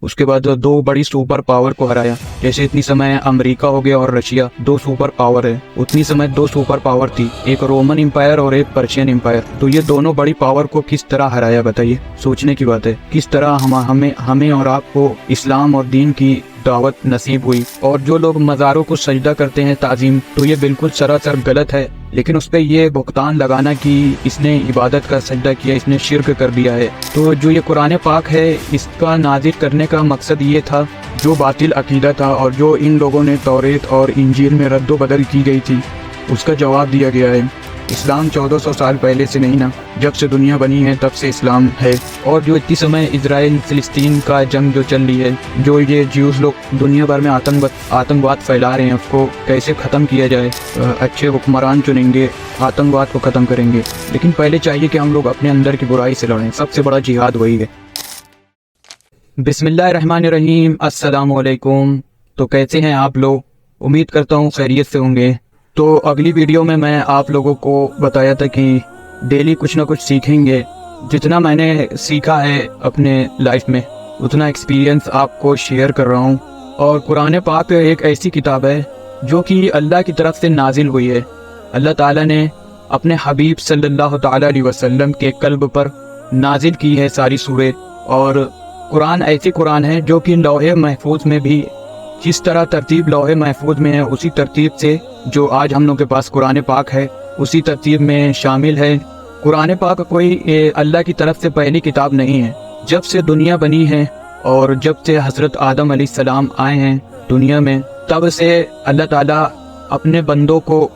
اس کے بعد دو بڑی سپر پاور کو ہرایا. جیسے اتنی سمے امریکہ ہو گیا اور رشیا دو سپر پاور ہے, اتنی سمے دو سپر پاور تھی, ایک رومن امپائر اور ایک پرشین امپائر. تو یہ دونوں بڑی پاور کو کس طرح ہرایا بتائیے, سوچنے کی بات ہے. کس طرح ہمیں اور آپ کو اسلام اور دین کی دعوت نصیب ہوئی. اور جو لوگ مزاروں کو سجدہ کرتے ہیں تعظیم, تو یہ بالکل سراسر غلط ہے, لیکن اس پہ یہ بہتان لگانا کہ اس نے عبادت کا سجدہ کیا, اس نے شرک کر دیا ہے. تو جو یہ قرآن پاک ہے, اس کا نازل کرنے کا مقصد یہ تھا, جو باطل عقیدہ تھا اور جو ان لوگوں نے توریت اور انجیل میں رد و بدل کی گئی تھی, اس کا جواب دیا گیا ہے. اسلام 1400 سال پہلے سے نہیں نا, جب سے دنیا بنی ہے تب سے اسلام ہے. اور جو اتنی سمے اسرائیل فلسطین کا جنگ جو چل رہی ہے, جو یہ جیوز لوگ دنیا بھر میں آتنکواد پھیلا رہے ہیں, اس کو کیسے ختم کیا جائے. اچھے حکمران چنیں گے, آتنکواد کو ختم کریں گے, لیکن پہلے چاہیے کہ ہم لوگ اپنے اندر کی برائی سے لڑیں. سب سے بڑا جہاد وہی ہے. بسم اللہ الرحمن الرحیم. السلام علیکم. تو کیسے ہیں آپ لوگ؟ امید کرتا ہوں خیریت سے ہوں گے. تو اگلی ویڈیو میں آپ لوگوں کو بتایا تھا کہ ڈیلی کچھ نہ کچھ سیکھیں گے. جتنا میں نے سیکھا ہے اپنے لائف میں, اتنا ایکسپیرینس آپ کو شیئر کر رہا ہوں. اور قرآن پاک ایک ایسی کتاب ہے جو کہ اللہ کی طرف سے نازل ہوئی ہے. اللہ تعالیٰ نے اپنے حبیب صلی اللہ تعالیٰ علیہ وسلم کے قلب پر نازل کی ہے ساری سورے. اور قرآن ایسی قرآن ہے جو کہ لوح محفوظ میں بھی جس طرح ترتیب لوح محفوظ میں ہے, اسی ترتیب سے جو آج ہم لوگ کے پاس قرآن پاک ہے اسی ترتیب میں شامل ہے. قرآن پاک کوئی اللہ کی طرف سے پہلی کتاب نہیں ہے. جب سے دنیا بنی ہے اور جب سے حضرت آدم علیہ السلام آئے ہیں دنیا میں, تب سے اللہ تعالیٰ اپنے بندوں کو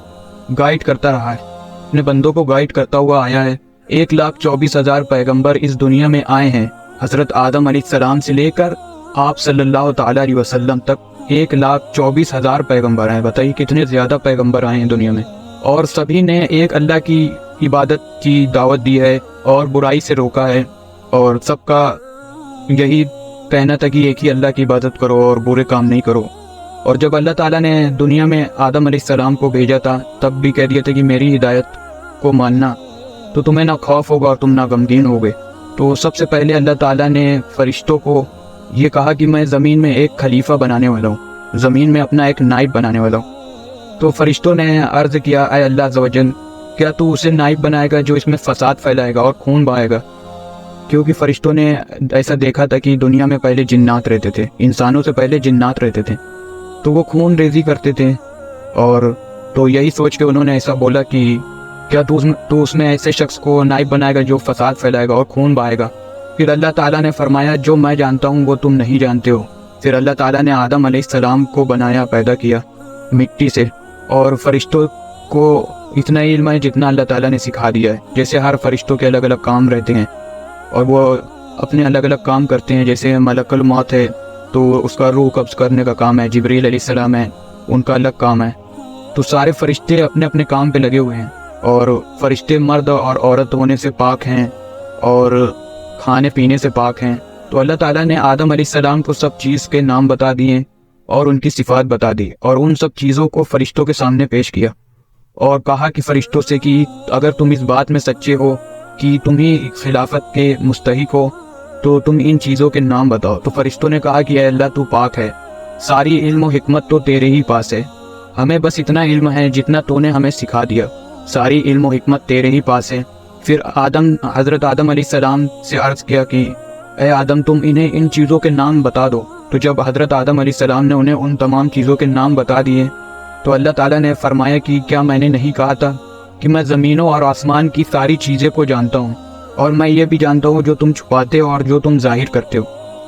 گائیڈ کرتا رہا ہے, اپنے بندوں کو گائیڈ کرتا ہوا آیا ہے. 1,24,000 پیغمبر اس دنیا میں آئے ہیں, حضرت آدم علیہ السلام سے لے کر آپ صلی اللہ تعالیٰ علیہ وسلم تک 1,24,000 پیغمبر ہیں. بتائیے کتنے زیادہ پیغمبر آئے ہیں دنیا میں. اور سبھی نے ایک اللہ کی عبادت کی دعوت دی ہے اور برائی سے روکا ہے. اور سب کا یہی کہنا تھا کہ ایک ہی اللہ کی عبادت کرو اور برے کام نہیں کرو. اور جب اللہ تعالیٰ نے دنیا میں آدم علیہ السلام کو بھیجا تھا, تب بھی کہہ دیا تھا کہ میری ہدایت کو ماننا تو تمہیں نہ خوف ہوگا اور تم نہ غمگین ہوگے. تو سب سے پہلے اللہ تعالیٰ نے فرشتوں کو یہ کہا کہ میں زمین میں ایک خلیفہ بنانے والا ہوں, زمین میں اپنا ایک نائب بنانے والا ہوں. تو فرشتوں نے عرض کیا, اے اللہ عز و جل, کیا تو اسے نائب بنائے گا جو اس میں فساد پھیلائے گا اور خون بہائے گا؟ کیونکہ فرشتوں نے ایسا دیکھا تھا کہ دنیا میں پہلے جنات رہتے تھے, انسانوں سے پہلے جنات رہتے تھے, تو وہ خون ریزی کرتے تھے. اور تو یہی سوچ کے انہوں نے ایسا بولا کہ کیا تو اس میں ایسے شخص کو نائب بنائے گا جو فساد پھیلائے گا اور خون بہائے گا؟ پھر اللہ تعالیٰ نے فرمایا جو میں جانتا ہوں وہ تم نہیں جانتے ہو. پھر اللہ تعالیٰ نے آدم علیہ السلام کو بنایا, پیدا کیا مٹی سے. اور فرشتوں کو اتنا علم ہے جتنا اللہ تعالیٰ نے سکھا دیا ہے. جیسے ہر فرشتوں کے الگ الگ کام رہتے ہیں اور وہ اپنے الگ الگ کام کرتے ہیں. جیسے ملک الموت ہے تو اس کا روح قبض کرنے کا کام ہے, جبریل علیہ السلام ہے ان کا الگ کام ہے. تو سارے فرشتے اپنے اپنے کام پہ لگے ہوئے ہیں. اور فرشتے مرد اور عورت ہونے سے پاک ہیں اور کھانے پینے سے پاک ہیں. تو اللہ تعالیٰ نے آدم علیہ السلام کو سب چیز کے نام بتا دیے اور ان کی صفات بتا دی, اور ان سب چیزوں کو فرشتوں کے سامنے پیش کیا اور کہا کہ فرشتوں سے کہ اگر تم اس بات میں سچے ہو کہ تم ہی خلافت کے مستحق ہو تو تم ان چیزوں کے نام بتاؤ. تو فرشتوں نے کہا کہ اے اللہ تو پاک ہے, ساری علم و حکمت تو تیرے ہی پاس ہے, ہمیں بس اتنا علم ہے جتنا تو نے ہمیں سکھا دیا, ساری علم و حکمت تیرے ہی پاس ہے. پھر حضرت آدم علیہ السلام سے عرض کیا کہ اے آدم تم انہیں ان چیزوں کے نام بتا دو. تو جب حضرت آدم علیہ السلام نے انہیں ان تمام چیزوں کے نام بتا دیے تو اللہ تعالیٰ نے فرمایا کہ کیا میں نے نہیں کہا تھا کہ میں زمینوں اور آسمان کی ساری چیزیں کو جانتا ہوں, اور میں یہ بھی جانتا ہوں جو تم چھپاتے ہو اور جو تم ظاہر کرتے ہو.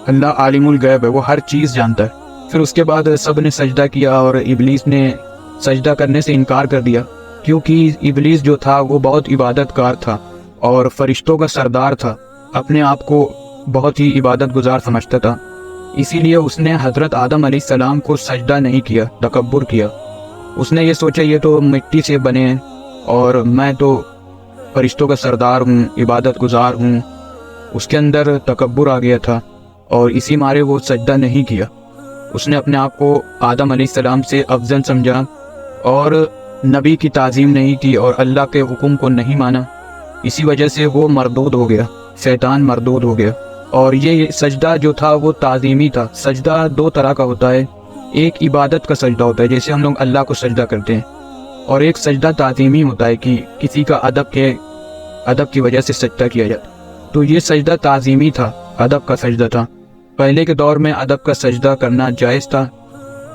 اللہ عالم الغیب ہے, وہ ہر چیز جانتا ہے. پھر اس کے بعد سب نے سجدہ کیا اور ابلیس نے سجدہ کرنے سے انکار کر دیا, کیونکہ ابلیس جو تھا وہ بہت عبادت کار تھا اور فرشتوں کا سردار تھا, اپنے آپ کو بہت ہی عبادت گزار سمجھتا تھا. اسی لیے اس نے حضرت آدم علیہ السلام کو سجدہ نہیں کیا, تکبر کیا. اس نے یہ سوچا یہ تو مٹی سے بنے ہیں اور میں تو فرشتوں کا سردار ہوں, عبادت گزار ہوں. اس کے اندر تکبر آ گیا تھا اور اسی مارے وہ سجدہ نہیں کیا. اس نے اپنے آپ کو آدم علیہ السلام سے افضل سمجھا اور نبی کی تعظیم نہیں کی اور اللہ کے حکم کو نہیں مانا. اسی وجہ سے وہ مردود ہو گیا, شیطان مردود ہو گیا. اور یہ سجدہ جو تھا وہ تعظیمی تھا۔ سجدہ دو طرح کا ہوتا ہے، ایک عبادت کا سجدہ ہوتا ہے جیسے ہم لوگ اللہ کو سجدہ کرتے ہیں، اور ایک سجدہ تعظیمی ہوتا ہے کہ کسی کا ادب کی وجہ سے سجدہ کیا جاتا۔ تو یہ سجدہ تعظیمی تھا، ادب کا سجدہ تھا۔ پہلے کے دور میں ادب کا سجدہ کرنا جائز تھا،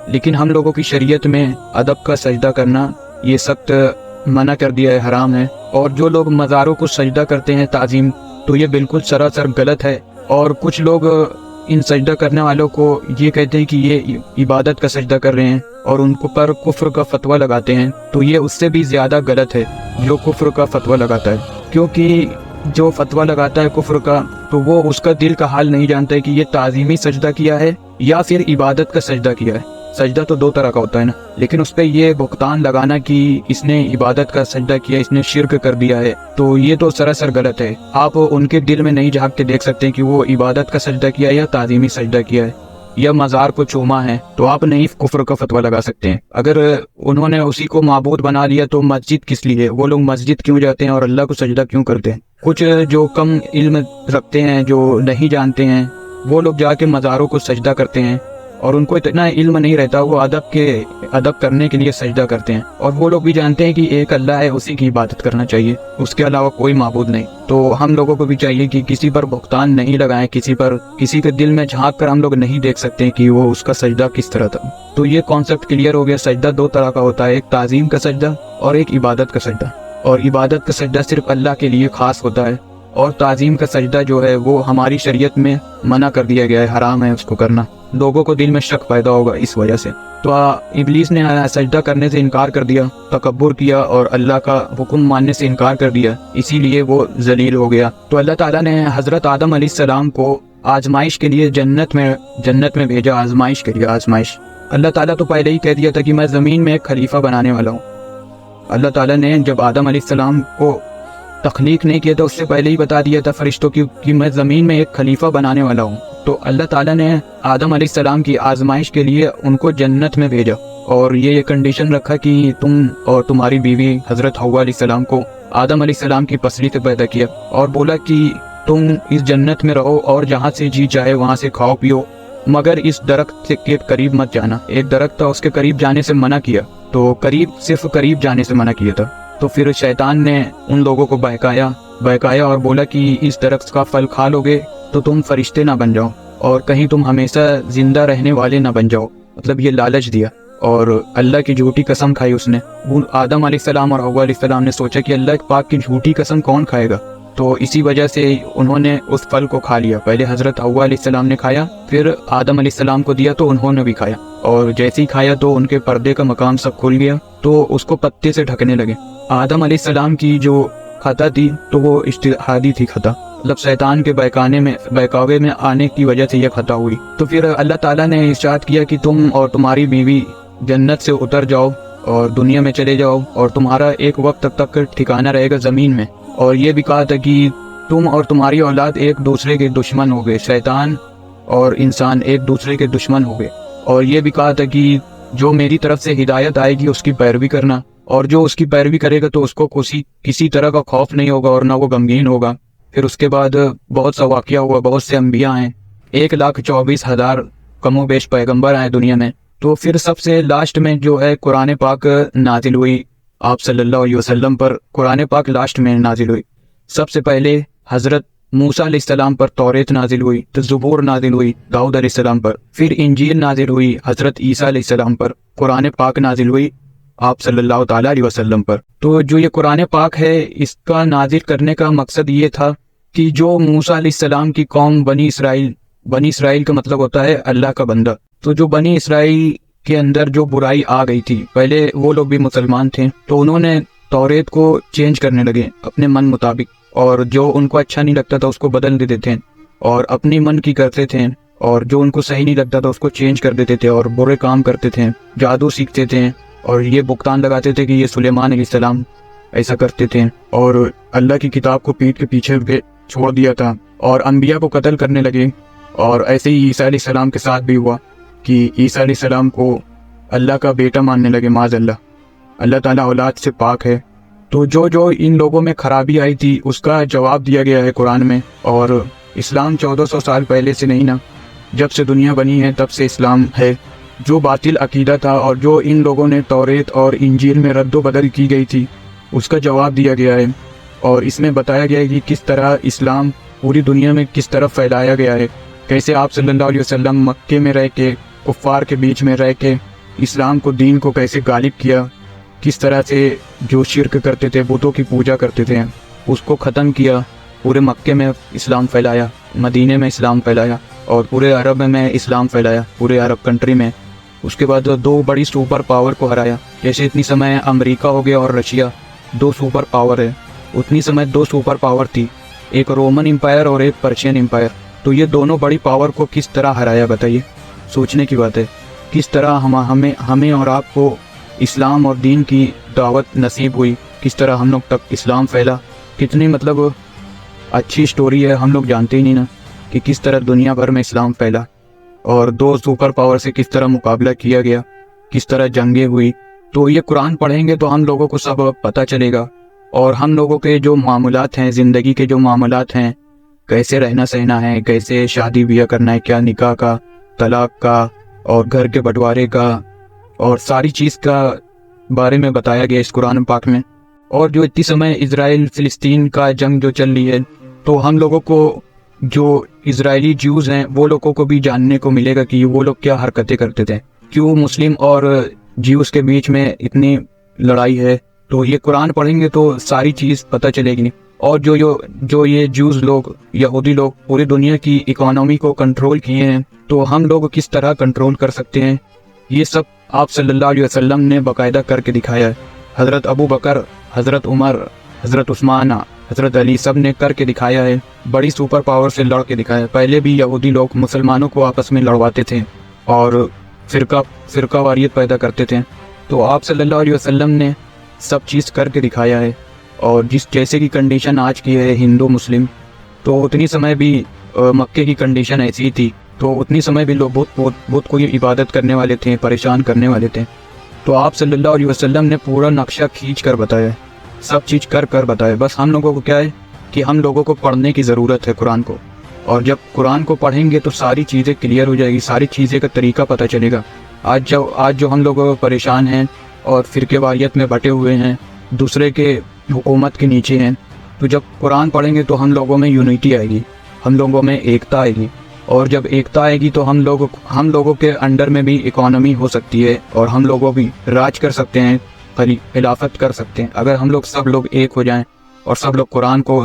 لیکن ہم لوگوں کی شریعت میں ادب کا سجدہ کرنا یہ سخت منع کر دیا ہے، حرام ہے۔ اور جو لوگ مزاروں کو سجدہ کرتے ہیں تعظیم، تو یہ بالکل سراسر غلط ہے۔ اور کچھ لوگ ان سجدہ کرنے والوں کو یہ کہتے ہیں کہ یہ عبادت کا سجدہ کر رہے ہیں اور ان کو پر کفر کا فتویٰ لگاتے ہیں، تو یہ اس سے بھی زیادہ غلط ہے جو کفر کا فتویٰ لگاتا ہے، کیونکہ جو فتویٰ لگاتا ہے کفر کا تو وہ اس کا دل کا حال نہیں جانتا ہے کہ یہ تعظیمی سجدہ کیا ہے یا پھر عبادت کا سجدہ کیا ہے۔ سجدہ تو دو طرح کا ہوتا ہے نا، لیکن اس پہ یہ بہتان لگانا کہ اس نے عبادت کا سجدہ کیا، اس نے شرک کر دیا ہے، تو یہ تو سراسر غلط ہے۔ آپ ان کے دل میں نہیں جھانک کے دیکھ سکتے کہ وہ عبادت کا سجدہ کیا یا تعظیمی سجدہ کیا ہے یا مزار کو چوما ہے، تو آپ نہیں کفر کا فتویٰ لگا سکتے ہیں۔ اگر انہوں نے اسی کو معبود بنا لیا تو مسجد کس لیے؟ وہ لوگ مسجد کیوں جاتے ہیں اور اللہ کو سجدہ کیوں کرتے ہیں؟ کچھ جو کم علم رکھتے ہیں، جو نہیں جانتے ہیں، وہ لوگ جا کے مزاروں کو سجدہ کرتے ہیں، اور ان کو اتنا علم نہیں رہتا، وہ ادب کرنے کے لیے سجدہ کرتے ہیں، اور وہ لوگ بھی جانتے ہیں کہ ایک اللہ ہے، اسی کی عبادت کرنا چاہیے، اس کے علاوہ کوئی معبود نہیں۔ تو ہم لوگوں کو بھی چاہیے کہ کسی پر بہتان نہیں لگائیں، کسی کے دل میں جھانک کر ہم لوگ نہیں دیکھ سکتے کہ وہ اس کا سجدہ کس طرح تھا۔ تو یہ کانسیپٹ کلیئر ہو گیا، سجدہ دو طرح کا ہوتا ہے، ایک تعظیم کا سجدہ اور ایک عبادت کا سجدہ۔ اور عبادت کا سجدہ صرف اللہ کے لیے خاص ہوتا ہے، اور تعظیم کا سجدہ جو ہے وہ ہماری شریعت میں منع کر دیا گیا ہے، حرام ہے اس کو کرنا۔ لوگوں کو دل میں شک پیدا ہوگا اس وجہ سے۔ تو ابلیس نے سجدہ کرنے سے انکار کر دیا، تکبر کیا اور اللہ کا حکم ماننے سے انکار کر دیا، اسی لیے وہ ذلیل ہو گیا۔ تو اللہ تعالیٰ نے حضرت آدم علیہ السلام کو آزمائش کے لیے جنت میں بھیجا، آزمائش کے لیے۔ آزمائش اللہ تعالیٰ تو پہلے ہی کہہ دیا تھا کہ میں زمین میں ایک خلیفہ بنانے والا ہوں۔ اللہ تعالیٰ نے جب آدم علیہ السلام کو تخلیق نہیں کیا تھا، اس سے پہلے ہی بتا دیا تھا فرشتوں کی کہ میں زمین میں ایک خلیفہ بنانے والا ہوں۔ تو اللہ تعالیٰ نے آدم علیہ السلام کی آزمائش کے لیے ان کو جنت میں بھیجا، اور یہ کنڈیشن رکھا کہ تم اور تمہاری بیوی حضرت حوا علیہ السلام کو آدم علیہ السلام کی پسلی سے پیدا کیا، اور بولا کہ تم اس جنت میں رہو اور جہاں سے جی چاہے وہاں سے کھاؤ پیو، مگر اس درخت کے قریب مت جانا۔ ایک درخت تھا، اس کے قریب جانے سے منع کیا، تو صرف قریب جانے سے منع کیا تھا۔ تو پھر شیطان نے ان لوگوں کو بہکایا اور بولا کہ اس درخت کا پھل کھا لو گے تو تم فرشتے نہ بن جاؤ، اور کہیں تم ہمیشہ زندہ رہنے والے نہ بن جاؤ، مطلب یہ لالچ دیا، اور اللہ کی جھوٹی قسم کھائی اس نے۔ آدم علیہ السلام اور حوا علیہ السلام نے سوچا کہ اللہ پاک کی جھوٹی قسم کون کھائے گا، تو اسی وجہ سے انہوں نے اس پھل کو کھا لیا۔ پہلے حضرت حوا علیہ السلام نے کھایا، پھر آدم علیہ السلام کو دیا تو انہوں نے بھی کھایا، اور جیسے ہی کھایا تو ان کے پردے کا مقام سب کھل گیا، تو اس کو پتے سے ڈھکنے لگے۔ آدم علیہ السلام کی جو خطا تھی تو وہ اجتہادی تھی خطا، مطلب شیطان کے بہکاوے میں آنے کی وجہ سے یہ خطا ہوئی۔ تو پھر اللہ تعالیٰ نے ارشاد کیا کہ تم اور تمہاری بیوی جنت سے اتر جاؤ اور دنیا میں چلے جاؤ، اور تمہارا ایک وقت تک ٹھکانہ رہے گا زمین میں۔ اور یہ بھی کہا تھا کہ تم اور تمہاری اولاد ایک دوسرے کے دشمن ہو گئے، شیطان اور انسان ایک دوسرے کے دشمن ہو گئے۔ اور یہ بھی کہا تھا کہ جو میری طرف سے ہدایت آئے گی اس کی پیروی کرنا، اور جو اس کی پیروی کرے گا تو اس کو کسی طرح کا خوف نہیں ہوگا اور نہ وہ غمگین ہوگا۔ پھر اس کے بعد بہت سا واقعہ ہوا، بہت سے انبیاء ہیں، 1,24,000 کم و بیش پیغمبر آئے دنیا میں۔ تو پھر سب سے لاسٹ میں جو ہے قرآن پاک نازل ہوئی آپ صلی اللہ علیہ وسلم پر۔ قرآن پاک لاسٹ میں نازل ہوئی۔ سب سے پہلے حضرت موسیٰ علیہ السلام پر توریت نازل ہوئی، تو زبور نازل ہوئی داؤد علیہ السلام پر، پھر انجیل نازل ہوئی حضرت عیسیٰ علیہ السلام پر، قرآن پاک نازل ہوئی آپ صلی اللہ تعالیٰ علیہ وسلم پر۔ تو جو یہ قرآن پاک ہے، اس کا نازل کرنے کا مقصد یہ تھا کہ جو موسیٰ علیہ السلام کی قوم بنی اسرائیل کا مطلب ہوتا ہے اللہ کا بندہ، تو جو بنی اسرائیل کے اندر جو برائی آ گئی تھی، پہلے وہ لوگ بھی مسلمان تھے تو انہوں نے توریت کو چینج کرنے لگے اپنے من مطابق، اور جو ان کو اچھا نہیں لگتا تھا اس کو بدل دیتے تھے، اور اپنی من کی کرتے تھے، اور جو ان کو صحیح نہیں لگتا تھا اس کو چینج کر دیتے تھے، اور برے کام کرتے تھے، جادو سیکھتے تھے، اور یہ بہتان لگاتے تھے کہ یہ سلیمان علیہ السلام ایسا کرتے تھے، اور اللہ کی کتاب کو پیٹھ کے پیچھے چھوڑ دیا تھا، اور انبیاء کو قتل کرنے لگے۔ اور ایسے ہی عیسیٰ علیہ السلام کے ساتھ بھی ہوا کہ عیسیٰ علیہ السلام کو اللہ کا بیٹا ماننے لگے، معاذ اللہ تعالیٰ اولاد سے پاک ہے۔ تو جو ان لوگوں میں خرابی آئی تھی اس کا جواب دیا گیا ہے قرآن میں، اور اسلام 1400 سال پہلے سے نہیں نا، جب سے دنیا بنی ہے تب سے اسلام ہے۔ جو باطل عقیدہ تھا اور جو ان لوگوں نے توریت اور انجیل میں رد و بدل کی گئی تھی اس کا جواب دیا گیا ہے، اور اس میں بتایا گیا ہے کہ کس طرح اسلام پوری دنیا میں کس طرح پھیلایا گیا ہے، کیسے آپ صلی اللہ علیہ وسلم مکے میں رہ کے کفار کے بیچ میں رہ کے اسلام کو دین کو کیسے غالب کیا، کس طرح سے جو شرک کرتے تھے بتوں کی پوجا کرتے تھے اس کو ختم کیا، پورے مکے میں اسلام پھیلایا، مدینے میں اسلام پھیلایا، اور پورے عرب میں اسلام پھیلایا، پورے عرب کنٹری میں۔ اس کے بعد دو بڑی سپر پاور کو ہرایا، جیسے اتنی سمے امریکہ ہو گیا اور رشیا دو سپر پاور ہے، اتنی سمے دو سپر پاور تھی، ایک رومن امپائر اور ایک پرشین امپائر۔ تو یہ دونوں بڑی پاور کو کس طرح ہرایا بتائیے، سوچنے کی بات ہے۔ کس طرح ہمیں اور آپ کو اسلام اور دین کی دعوت نصیب ہوئی، کس طرح ہم لوگ تک اسلام پھیلا، کتنی اچھی سٹوری ہے، ہم لوگ جانتے ہی نہیں نا کہ کس طرح دنیا بھر میں اسلام پھیلا، اور دو سپر پاور سے کس طرح مقابلہ کیا گیا، کس طرح جنگیں ہوئی۔ تو یہ قرآن پڑھیں گے تو ہم لوگوں کو سب پتہ چلے گا، اور ہم لوگوں کے جو معاملات ہیں، زندگی کے جو معاملات ہیں، کیسے رہنا سہنا ہے، کیسے شادی بیاہ کرنا ہے، کیا نکاح کا، طلاق کا، اور گھر کے بٹوارے کا، اور ساری چیز کا بارے میں بتایا گیا اس قرآن پاک میں۔ اور جو اتنی سمے اسرائیل فلسطین کا جنگ جو چل رہی ہے، تو ہم لوگوں کو جو اسرائیلی جیوز ہیں وہ لوگوں کو بھی جاننے کو ملے گا کہ وہ لوگ کیا حرکتیں کرتے تھے، کیوں مسلم اور جیوز کے بیچ میں اتنی لڑائی ہے۔ تو یہ قرآن پڑھیں گے تو ساری چیز پتہ چلے گی۔ اور جو یہ جیوز لوگ، یہودی لوگ پوری دنیا کی اکانومی کو کنٹرول کیے ہیں، تو ہم لوگ کس طرح کنٹرول کر سکتے ہیں، یہ سب آپ صلی اللہ علیہ وسلم نے باقاعدہ کر کے دکھایا ہے۔ حضرت ابو بکر، حضرت عمر، حضرت عثمان، حضرت علی سب نے کر کے دکھایا ہے، بڑی سپر پاور سے لڑ کے دکھایا ہے۔ پہلے بھی یہودی لوگ مسلمانوں کو آپس میں لڑواتے تھے اور فرقہ واریت پیدا کرتے تھے، تو آپ صلی اللہ علیہ وسلم نے سب چیز کر کے دکھایا ہے۔ اور جیسے کی کنڈیشن آج کی ہے ہندو مسلم، تو اتنی سمے بھی مکے کی کنڈیشن ایسی ہی تھی، تو اتنی سمے بھی لوگ بہت کوئی عبادت کرنے والے تھے، پریشان کرنے والے تھے۔ تو آپ صلی اللہ علیہ وسلم نے پورا نقشہ کھینچ کر بتایا ہے، سب چیز کر بتایا۔ بس ہم لوگوں کو کیا ہے کہ ہم لوگوں کو پڑھنے کی ضرورت ہے قرآن کو، اور جب قرآن کو پڑھیں گے تو ساری چیزیں کلیئر ہو جائے گی، ساری چیزیں کا طریقہ پتہ چلے گا۔ آج جو ہم لوگ پریشان ہیں اور فرقے واریت میں بٹے ہوئے ہیں، دوسرے کے حکومت کے نیچے ہیں، تو جب قرآن پڑھیں گے تو ہم لوگوں میں یونیٹی آئے گی، ہم لوگوں میں ایکتا آئے گی، اور جب ایکتا آئے گی تو ہم لوگوں کے انڈر میں بھی اکانومی ہو سکتی ہے، اور ہم لوگوں بھی راج کر سکتے ہیں، خلافت کر سکتے ہیں، اگر ہم لوگ سب لوگ ایک ہو جائیں اور سب لوگ قرآن کو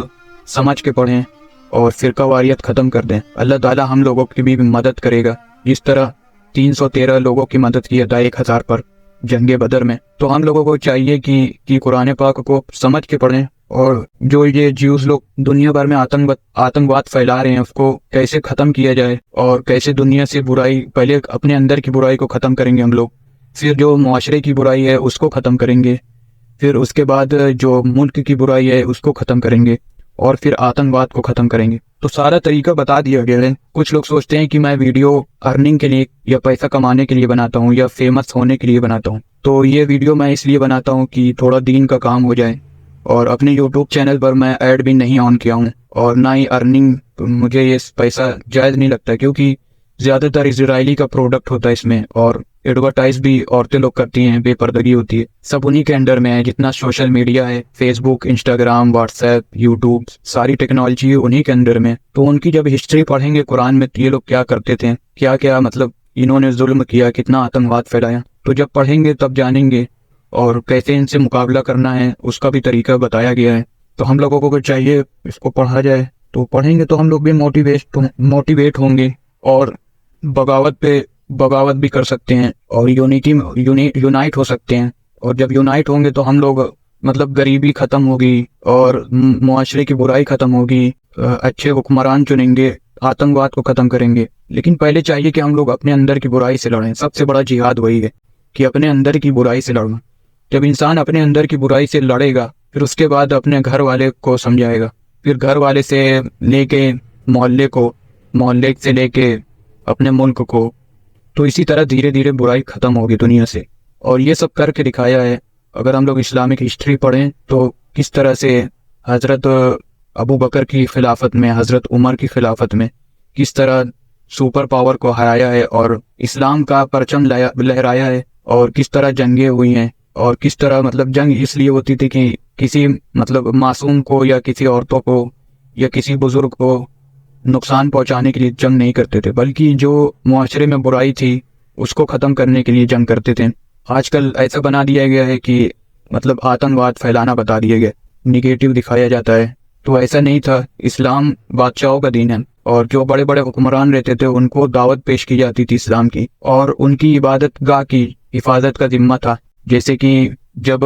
سمجھ کے پڑھیں اور فرقہ واریت ختم کر دیں۔ اللہ تعالیٰ ہم لوگوں کی بھی مدد کرے گا، جس طرح 313 لوگوں کی مدد کی تھا 1000 پر جنگ بدر میں۔ تو ہم لوگوں کو چاہیے کہ قرآن پاک کو سمجھ کے پڑھیں، اور جو یہ جیوز لوگ دنیا بھر میں آتنکواد پھیلا رہے ہیں اس کو کیسے ختم کیا جائے، اور کیسے دنیا سے برائی، پہلے اپنے اندر کی برائی کو ختم کریں گے ہم لوگ، پھر جو معاشرے کی برائی ہے اس کو ختم کریں گے، پھر اس کے بعد جو ملک کی برائی ہے اس کو ختم کریں گے، اور پھر آتنکواد کو ختم کریں گے۔ تو سارا طریقہ بتا دیا گیا ہے۔ کچھ لوگ سوچتے ہیں کہ میں ویڈیو ارننگ کے لیے یا پیسہ کمانے کے لیے بناتا ہوں یا فیمس ہونے کے لیے بناتا ہوں، تو یہ ویڈیو میں اس لیے بناتا ہوں کہ تھوڑا دین کا کام ہو جائے، اور اپنے یوٹیوب چینل پر میں ایڈ بھی نہیں آن کیا ہوں، اور نہ ہی ارننگ، مجھے یہ پیسہ جائز نہیں لگتا، کیونکہ زیادہ تر اسرائیلی کا پروڈکٹ ہوتا ہے اس میں، اور ایڈورٹائز بھی عورتیں لوگ کرتی ہیں، بے پردگی ہوتی ہے، سب انہی کے انڈر میں ہے۔ جتنا سوشل میڈیا ہے، فیس بک، انسٹاگرام، واٹس ایپ، یوٹیوب، ساری ٹیکنالوجی انہی کے انڈر میں۔ تو ان کی جب ہسٹری پڑھیں گے قرآن میں، یہ لوگ کیا کرتے تھے، کیا مطلب انہوں نے ظلم کیا، کتنا آتنکواد پھیلایا، تو جب پڑھیں گے تب جانیں گے، اور کیسے ان سے مقابلہ کرنا ہے اس کا بھی طریقہ بتایا گیا ہے۔ تو ہم لوگوں کو چاہیے اس کو پڑھا جائے، تو پڑھیں گے تو ہم لوگ بھی موٹیویٹ ہوں گے، اور بغاوت بھی کر سکتے ہیں، اور یونائٹ ہو سکتے ہیں۔ اور جب یونائٹ ہوں گے تو ہم لوگ مطلب غریبی ختم ہوگی، اور معاشرے کی برائی ختم ہوگی، اچھے حکمران چنیں گے، آتنکواد کو ختم کریں گے۔ لیکن پہلے چاہیے کہ ہم لوگ اپنے اندر کی برائی سے لڑیں، سب سے بڑا جہاد وہی ہے کہ اپنے اندر کی برائی سے لڑنا۔ جب انسان اپنے اندر کی برائی سے لڑے گا، پھر اس کے بعد اپنے گھر والے کو سمجھائے گا، پھر گھر والے سے لے کے محلے سے لے کے اپنے ملک کو، تو اسی طرح دھیرے دھیرے برائی ختم ہوگی دنیا سے۔ اور یہ سب کر کے دکھایا ہے۔ اگر ہم لوگ اسلامک ہسٹری پڑھیں تو کس طرح سے حضرت ابو بکر کی خلافت میں، حضرت عمر کی خلافت میں کس طرح سپر پاور کو ہرایا ہے اور اسلام کا پرچم لہرایا ہے، اور کس طرح جنگیں ہوئی ہیں، اور کس طرح مطلب جنگ اس لیے ہوتی تھی کہ کسی مطلب معصوم کو یا کسی عورتوں کو یا کسی بزرگ کو نقصان پہنچانے کے لیے جنگ نہیں کرتے تھے، بلکہ جو معاشرے میں برائی تھی اس کو ختم کرنے کے لیے جنگ کرتے تھے۔ آج کل ایسا بنا دیا گیا ہے کہ مطلب آتنکواد پھیلانا بتا دیا گیا، نگیٹو دکھایا جاتا ہے، تو ایسا نہیں تھا۔ اسلام بادشاہوں کا دین ہے، اور جو بڑے بڑے حکمران رہتے تھے ان کو دعوت پیش کی جاتی تھی اسلام کی، اور ان کی عبادت گاہ کی حفاظت کا ذمہ تھا۔ جیسے کہ جب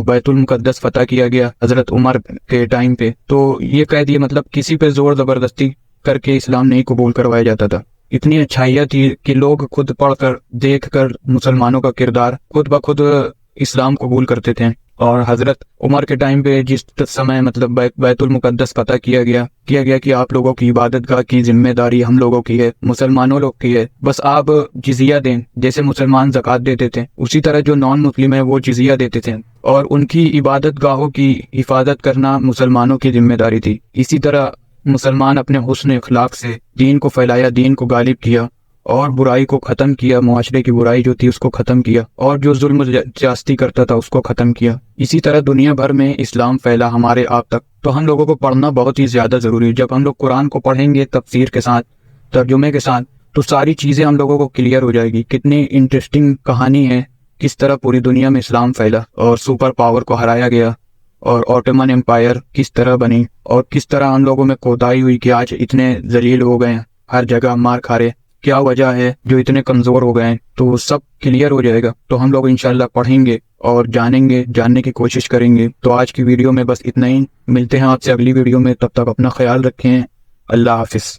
بیت المقدس فتح کیا گیا حضرت عمر کے ٹائم پہ، تو یہ کہہ دیا مطلب کسی پہ زور زبردستی کر کے اسلام نہیں قبول کروایا جاتا تھا۔ اتنی اچھائیاں تھی کہ لوگ خود پڑھ کر دیکھ کر مسلمانوں کا کردار خود بخود اسلام قبول کرتے تھے۔ اور حضرت عمر کے ٹائم پہ جس سمے مطلب بیت المقدس فتح کیا گیا کہ آپ لوگوں کی عبادت گاہ کی ذمہ داری ہم لوگوں کی ہے، مسلمانوں لوگ کی ہے، بس آپ جزیہ دیں، جیسے مسلمان زکوٰۃ دیتے تھے اسی طرح جو نان مسلم ہے وہ جزیہ دیتے تھے، اور ان کی عبادت گاہوں کی حفاظت کرنا مسلمانوں کی ذمہ داری تھی۔ اسی طرح مسلمان اپنے حسن اخلاق سے دین کو پھیلایا، دین کو غالب کیا، اور برائی کو ختم کیا، معاشرے کی برائی جو تھی اس کو ختم کیا، اور جو ظلم زیادتی کرتا تھا اس کو ختم کیا۔ اسی طرح دنیا بھر میں اسلام پھیلا ہمارے آپ تک۔ تو ہم لوگوں کو پڑھنا بہت ہی زیادہ ضروری ہے۔ جب ہم لوگ قرآن کو پڑھیں گے تفسیر کے ساتھ، ترجمے کے ساتھ، تو ساری چیزیں ہم لوگوں کو کلیئر ہو جائے گی۔ کتنی انٹرسٹنگ کہانی ہے، کس طرح پوری دنیا میں اسلام پھیلا اور سپر پاور کو ہرایا گیا، اور آٹومن امپائر کس طرح بنی، اور کس طرح ہم لوگوں میں کوتاہی ہوئی کہ آج اتنے ذلیل ہو گئے ہیں، ہر جگہ مار کھا رہے، کیا وجہ ہے جو اتنے کمزور ہو گئے ہیں۔ تو وہ سب کلیئر ہو جائے گا، تو ہم لوگ انشاءاللہ پڑھیں گے اور جاننے کی کوشش کریں گے۔ تو آج کی ویڈیو میں بس اتنا ہی، ملتے ہیں آپ سے اگلی ویڈیو میں، تب تک اپنا خیال رکھیں، اللہ حافظ۔